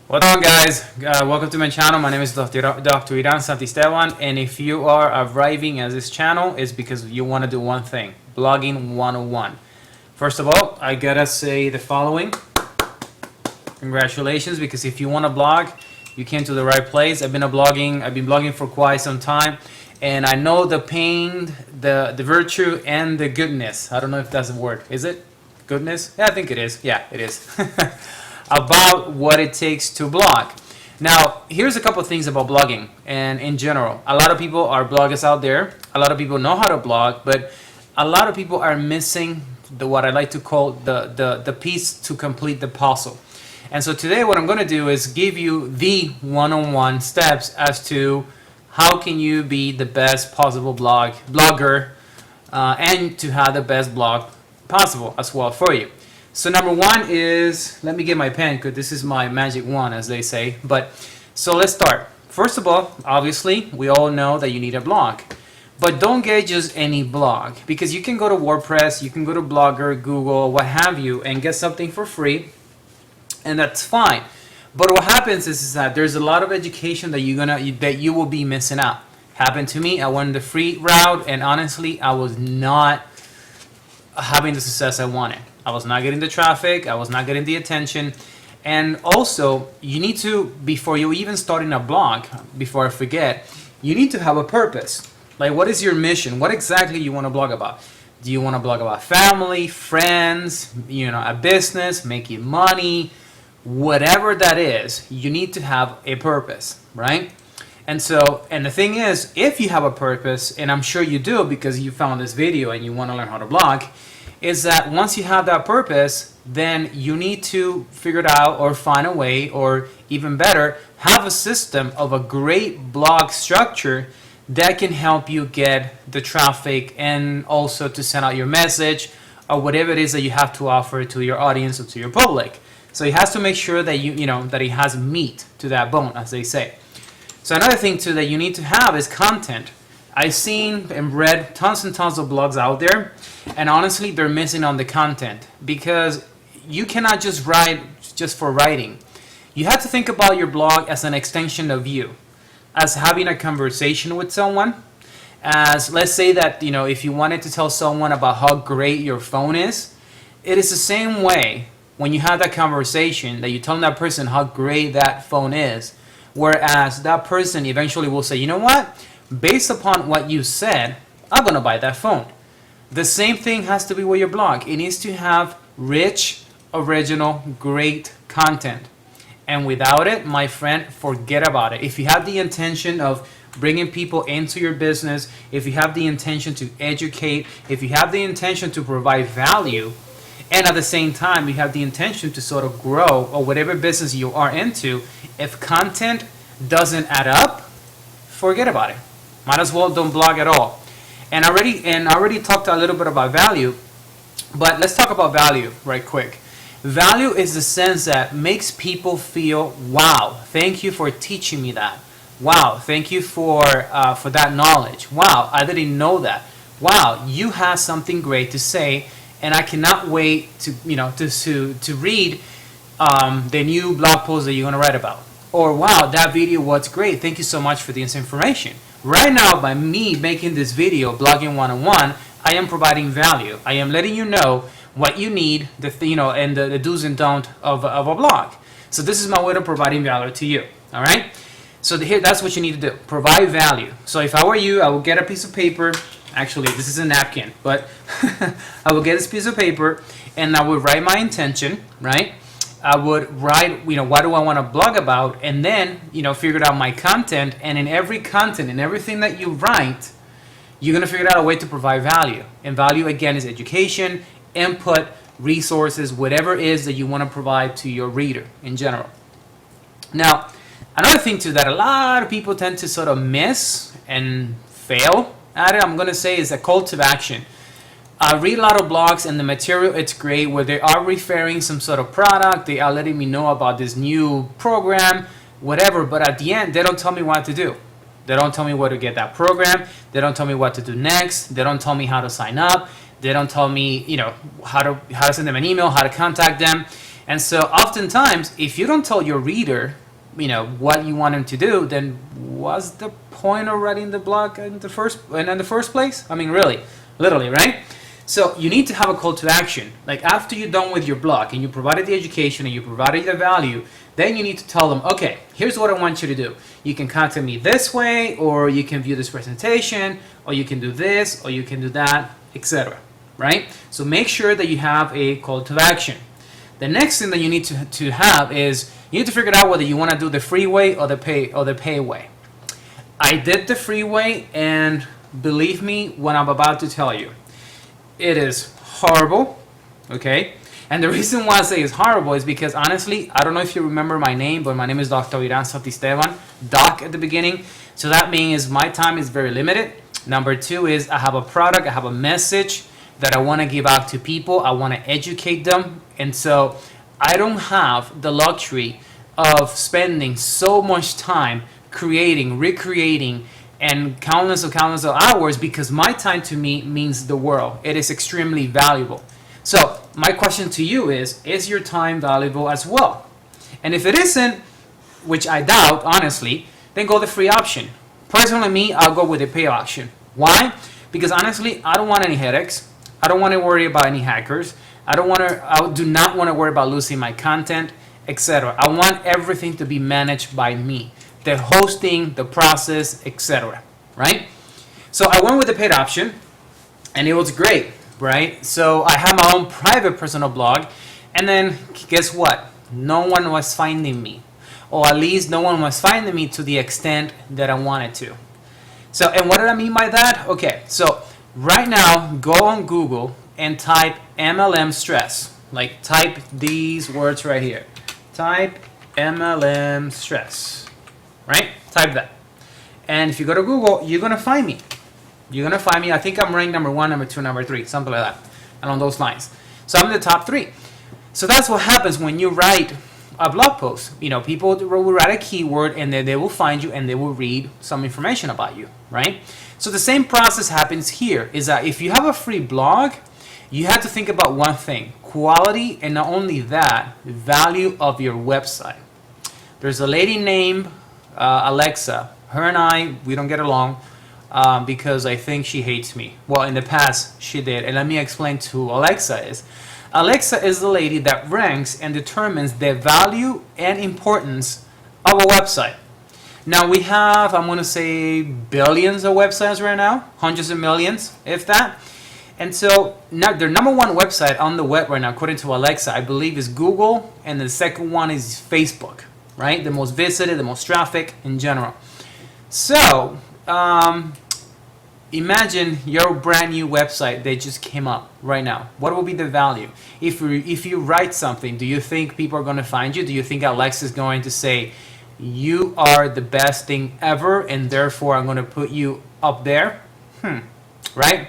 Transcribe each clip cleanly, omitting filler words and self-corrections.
What's on, guys? Welcome to my channel. My name is Dr. Iran Santisteban, and if you are arriving at this channel, it's because you want to do one thing: blogging 101. First of all, I gotta say the following: congratulations, because if you want to blog, you came to the right place. I've been blogging for quite some time, and I know the pain, the virtue, and the goodness. I don't know if that's a word. Is it goodness? Yeah, I think it is. Yeah, it is. About what it takes to blog. Now, here's a couple of things about blogging and in general. A lot of people are bloggers out there. A lot of people know how to blog, but a lot of people are missing what I like to call the piece to complete the puzzle. And so today what I'm going to do is give you the one-on-one steps as to how can you be the best possible blogger and to have the best blog possible as well for you. So number one is, let me get my pen because this is my magic wand, as they say. But so let's start. First of all, obviously, we all know that you need a blog. But don't get just any blog, because you can go to WordPress, you can go to Blogger, Google, what have you, and get something for free, and that's fine. But what happens is that there's a lot of education that you will be missing out. Happened to me. I went the free route, and honestly, I was not having the success I wanted. I was not getting the traffic, I was not getting the attention. And also, you need to, before you even starting a blog, before I forget, you need to have a purpose. Like, what is your mission? What exactly you want to blog about? Do you want to blog about family, friends, a business, making money, whatever that is, you need to have a purpose, right? And the thing is, if you have a purpose, and I'm sure you do because you found this video and you want to learn how to blog, is that once you have that purpose, then you need to figure it out or find a way, or even better, have a system of a great blog structure that can help you get the traffic and also to send out your message or whatever it is that you have to offer to your audience or to your public. So it has to make sure that that it has meat to that bone, as they say. So another thing too that you need to have is content. I've seen and read tons and tons of blogs out there, and honestly, they're missing on the content, because you cannot just write just for writing. You have to think about your blog as an extension of you, as having a conversation with someone. As, let's say that, if you wanted to tell someone about how great your phone is, it is the same way when you have that conversation that you tell that person how great that phone is, whereas that person eventually will say, you know what? Based upon what you said, I'm going to buy that phone. The same thing has to be with your blog. It needs to have rich, original, great content. And without it, my friend, forget about it. If you have the intention of bringing people into your business, if you have the intention to educate, if you have the intention to provide value, and at the same time, you have the intention to sort of grow or whatever business you are into, if content doesn't add up, forget about it. Might as well don't blog at all. And I already talked a little bit about value, but let's talk about value right quick. Value is the sense that makes people feel, wow, thank you for teaching me that. Wow, thank you for that knowledge. Wow, I didn't know that. Wow, you have something great to say, and I cannot wait to read the new blog post that you're gonna write about. Or wow, that video was great. Thank you so much for this information. Right now, by me making this video, Blogging 101, I am providing value. I am letting you know what you need, and the do's and don'ts of a blog. So this is my way of providing value to you. All right. So that's what you need to do. Provide value. So if I were you, I would get a piece of paper. Actually, this is a napkin, but I would get this piece of paper and I would write my intention, right? I would write, what do I want to blog about? And then, figure out my content. And in every content, in everything that you write, you're going to figure out a way to provide value. And value, again, is education, input, resources, whatever it is that you want to provide to your reader in general. Now, another thing too that a lot of people tend to sort of miss and fail at it, I'm going to say, is a call to action. I read a lot of blogs, and the material, it's great, where they are referring some sort of product, they are letting me know about this new program, whatever, but at the end, they don't tell me what to do. They don't tell me where to get that program, they don't tell me what to do next, they don't tell me how to sign up, they don't tell me, how to send them an email, how to contact them. And so oftentimes, if you don't tell your reader, what you want them to do, then what's the point of writing the blog in the first place? I mean, really, literally, right? So you need to have a call to action. Like after you're done with your blog and you provided the education and you provided the value, then you need to tell them, okay, here's what I want you to do. You can contact me this way, or you can view this presentation, or you can do this, or you can do that, etc. Right? So make sure that you have a call to action. The next thing that you need to have is you need to figure out whether you want to do the free way or the pay way. I did the free way, and believe me when I'm about to tell you, it is horrible, okay? And the reason why I say it's horrible is because honestly, I don't know if you remember my name, but my name is Dr. Iran Santisteban, Doc at the beginning. So that means my time is very limited. Number two is I have a product, I have a message that I want to give out to people. I want to educate them. And so I don't have the luxury of spending so much time creating, recreating, and countless of hours, because my time to me means the world. It is extremely valuable. So my question to you is your time valuable as well? And if it isn't, which I doubt, honestly, then go the free option. Personally, me, I'll go with the pay option. Why? Because honestly, I don't want any headaches. I don't want to worry about any hackers. I do not want to worry about losing my content, etc. I want everything to be managed by me. The hosting, the process, etc. Right? So I went with the paid option, and it was great, right? So I had my own private personal blog, and then guess what? No one was finding me, or at least no one was finding me to the extent that I wanted to. So, and what did I mean by that? Okay, so right now, go on Google and type MLM stress. Like type these words right here. Type MLM stress. Right? Type that. And if you go to Google, you're going to find me. You're going to find me. I think I'm ranked number 1, number 2, number 3, something like that, along those lines. So I'm in the top 3. So that's what happens when you write a blog post. People will write a keyword, and then they will find you and they will read some information about you, right? So the same process happens here, is that if you have a free blog, you have to think about one thing: quality, and not only that, value of your website. There's a lady named Alexa. Her and we don't get along because I think she hates me. Well, in the past she did, and let me explain to Alexa is. Alexa is the lady that ranks and determines the value and importance of a website. Now we have, I'm going to say, billions of websites right now, hundreds of millions, if that. And so now their number 1 website on the web right now, according to Alexa, I believe is Google, and the second one is Facebook. Right? The most visited, the most traffic in general. So, imagine your brand new website that just came up right now. What will be the value? If you write something, do you think people are going to find you? Do you think Alexa is going to say, you are the best thing ever, and therefore I'm going to put you up there? Right?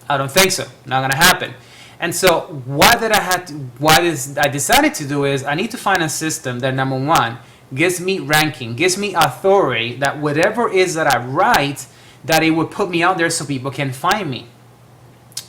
I don't think so. Not going to happen. And so I decided to do is I need to find a system that, number 1, gives me ranking, gives me authority, that whatever is that I write, that it would put me out there so people can find me.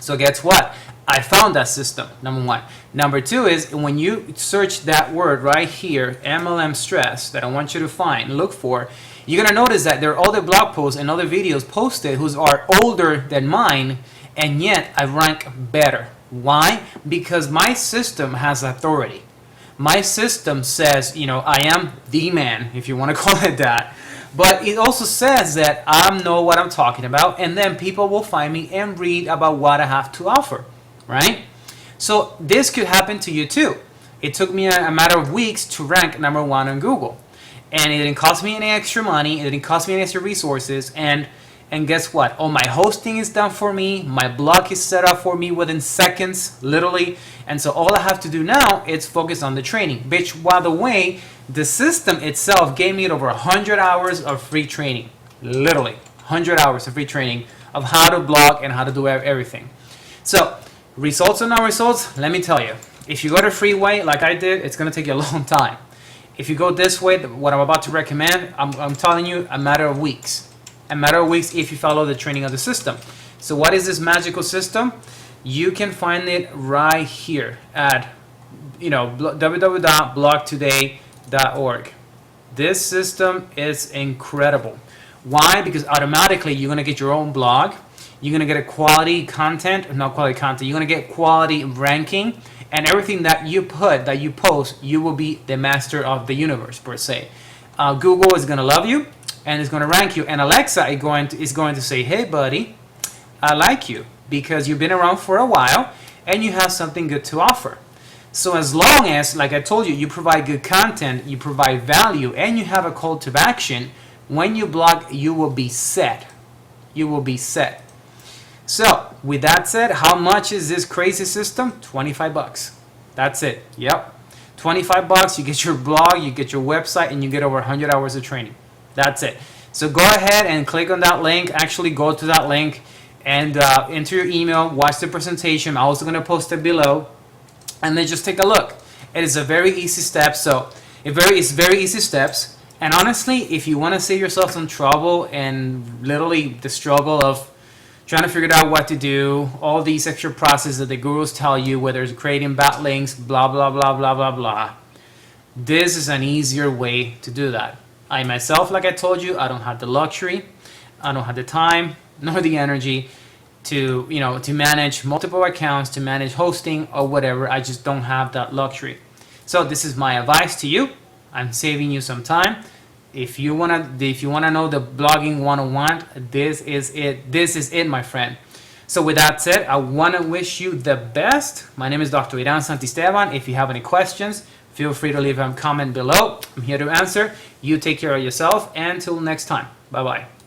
So guess what? I found that system, number 1. Number 2 is when you search that word right here, MLM stress, that I want you to find, look for, you're going to notice that there are other blog posts and other videos posted who are older than mine, and yet I rank better. Why? Because my system has authority. My system says, I am the man, if you want to call it that. But it also says that I know what I'm talking about, and then people will find me and read about what I have to offer, right? So this could happen to you too. It took me a matter of weeks to rank number 1 on Google. And it didn't cost me any extra money, it didn't cost me any extra resources, and guess what? All my hosting is done for me. My blog is set up for me within seconds, literally. And so all I have to do now is focus on the training, which, by the way, the system itself gave me over 100 hours of free training. Literally, 100 hours of free training of how to blog and how to do everything. So, results or no results, let me tell you. If you go the free way, like I did, it's going to take you a long time. If you go this way, what I'm about to recommend, I'm telling you, a matter of weeks. A matter of weeks if you follow the training of the system. So what is this magical system? You can find it right here at www.blogtoday.org. This system is incredible. Why? Because automatically you're going to get your own blog. You're going to get a quality content, not quality content. You're going to get quality ranking, and everything that you post, you will be the master of the universe, per se. Google is going to love you and is going to rank you, and Alexa is going to say, hey buddy, I like you because you've been around for a while and you have something good to offer. So as long as, like I told you, you provide good content, you provide value, and you have a call to action, when you blog, you will be set. You will be set. So with that said, how much is this crazy system? $25. That's it. Yep. $25. You get your blog, you get your website, and you get over 100 hours of training. That's it. So go ahead and click on that link. Actually go to that link and enter your email, watch the presentation. I'm also going to post it below, and then just take a look. It is a very easy step. So it's very easy steps. And honestly, if you want to save yourself some trouble and literally the struggle of trying to figure out what to do, all these extra processes that the gurus tell you, whether it's creating backlinks, blah, blah, blah, blah, blah, blah, this is an easier way to do that. I myself, like I told you, I don't have the luxury, I don't have the time, nor the energy to manage multiple accounts, to manage hosting or whatever. I just don't have that luxury. So this is my advice to you. I'm saving you some time. If you wanna know the blogging 101, this is it. This is it, my friend. So with that said, I wanna wish you the best. My name is Dr. Iran Santisteban. If you have any questions, feel free to leave a comment below. I'm here to answer. You take care of yourself. And until next time. Bye-bye.